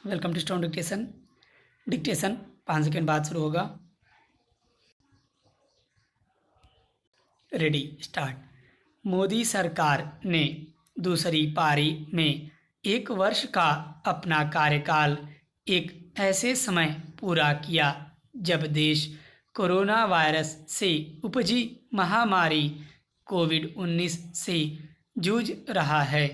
Welcome to stone dictation. Dictation 5 second बाद शुरू होगा। Ready start. मोदी सरकार ने दूसरी पारी में 1 वर्ष का अपना कार्यकाल एक ऐसे समय पूरा किया जब देश कोरोना वायरस से उपजी महामारी कोविड-19 से जूझ रहा है।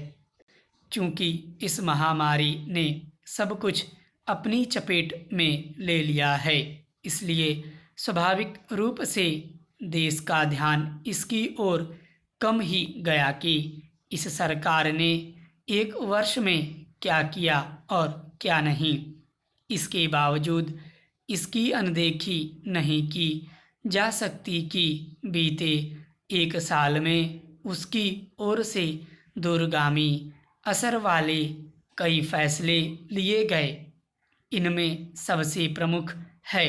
चूँकि इस महामारी ने सब कुछ अपनी चपेट में ले लिया है, इसलिए स्वाभाविक रूप से देश का ध्यान इसकी ओर कम ही गया कि इस सरकार ने 1 वर्ष में क्या किया और क्या नहीं। इसके बावजूद इसकी अनदेखी नहीं की जा सकती कि बीते 1 साल में उसकी ओर से दूरगामी असर वाले कई फैसले लिए गए। इनमें सबसे प्रमुख है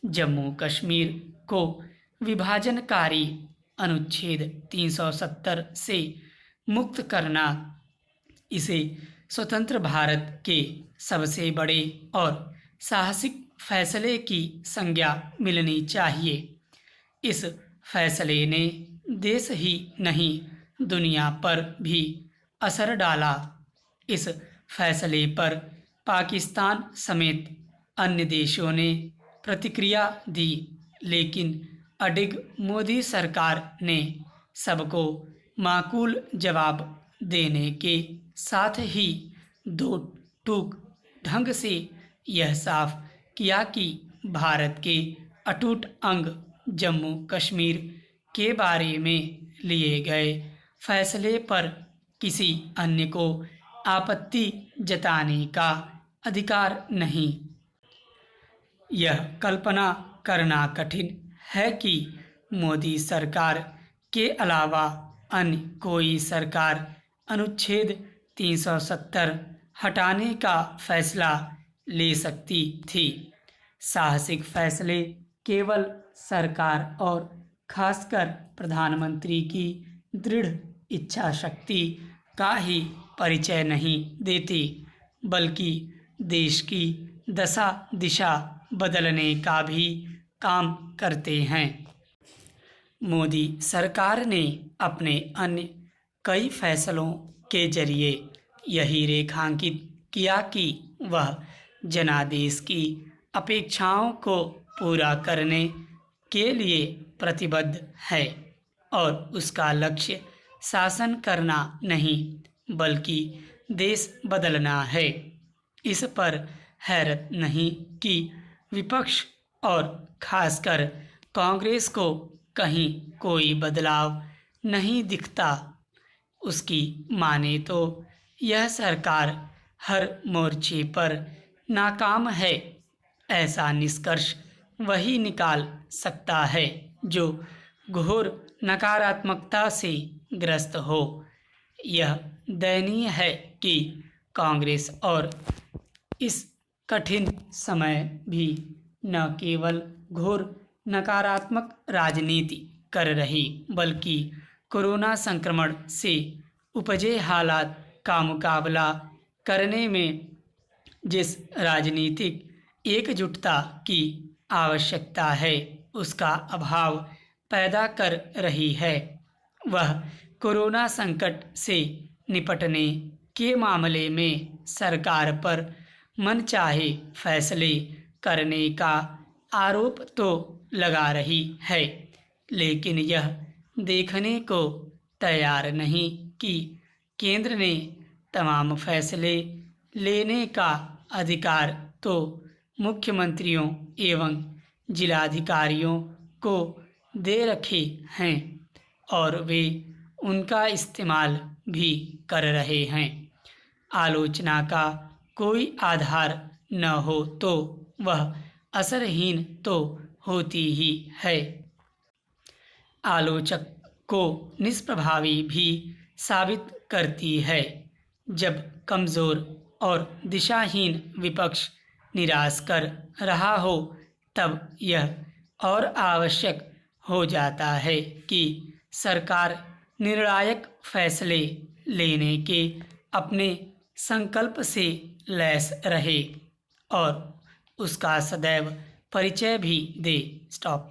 जम्मू कश्मीर को विभाजनकारी अनुच्छेद 370 से मुक्त करना। इसे स्वतंत्र भारत के सबसे बड़े और साहसिक फैसले की संज्ञा मिलनी चाहिए। इस फैसले ने देश ही नहीं दुनिया पर भी असर डाला। इस फैसले पर पाकिस्तान समेत अन्य देशों ने प्रतिक्रिया दी, लेकिन अडिग मोदी सरकार ने सबको माकूल जवाब देने के साथ ही दो टूक ढंग से यह साफ किया कि भारत के अटूट अंग जम्मू कश्मीर के बारे में लिए गए फैसले पर किसी अन्य को आपत्ति जताने का अधिकार नहीं। यह कल्पना करना कठिन है कि मोदी सरकार के अलावा अन्य कोई सरकार अनुच्छेद 370 हटाने का फैसला ले सकती थी। साहसिक फैसले केवल सरकार और खासकर प्रधानमंत्री की दृढ़ इच्छा शक्ति का ही परिचय नहीं देते, बल्कि देश की दशा दिशा बदलने का भी काम करते हैं। मोदी सरकार ने अपने अन्य कई फैसलों के जरिए यही रेखांकित किया कि वह जनादेश की अपेक्षाओं को पूरा करने के लिए प्रतिबद्ध है और उसका लक्ष्य शासन करना नहीं बल्कि देश बदलना है। इस पर हैरत नहीं कि विपक्ष और खासकर कांग्रेस को कहीं कोई बदलाव नहीं दिखता। उसकी माने तो यह सरकार हर मोर्चे पर नाकाम है। ऐसा निष्कर्ष वही निकाल सकता है जो घोर नकारात्मकता से ग्रस्त हो। यह दयनीय है कि कांग्रेस और इस कठिन समय भी न केवल घोर नकारात्मक राजनीति कर रही बल्कि कोरोना संक्रमण से उपजे हालात का मुकाबला करने में जिस राजनीतिक एकजुटता की आवश्यकता है उसका अभाव पैदा कर रही है। वह कोरोना संकट से निपटने के मामले में सरकार पर मनचाहे फैसले करने का आरोप तो लगा रही है, लेकिन यह देखने को तैयार नहीं कि केंद्र ने तमाम फैसले लेने का अधिकार तो मुख्यमंत्रियों एवं जिलाधिकारियों को दे रखे हैं और वे उनका इस्तेमाल भी कर रहे हैं। आलोचना का कोई आधार न हो तो वह असरहीन तो होती ही है। आलोचक को निष्प्रभावी भी साबित करती है। जब कमज़ोर और दिशाहीन विपक्ष निराश कर रहा हो तब यह और आवश्यक हो जाता है कि सरकार निर्णायक फैसले लेने के अपने संकल्प से लैस रहे और उसका सदैव परिचय भी दे। स्टॉप।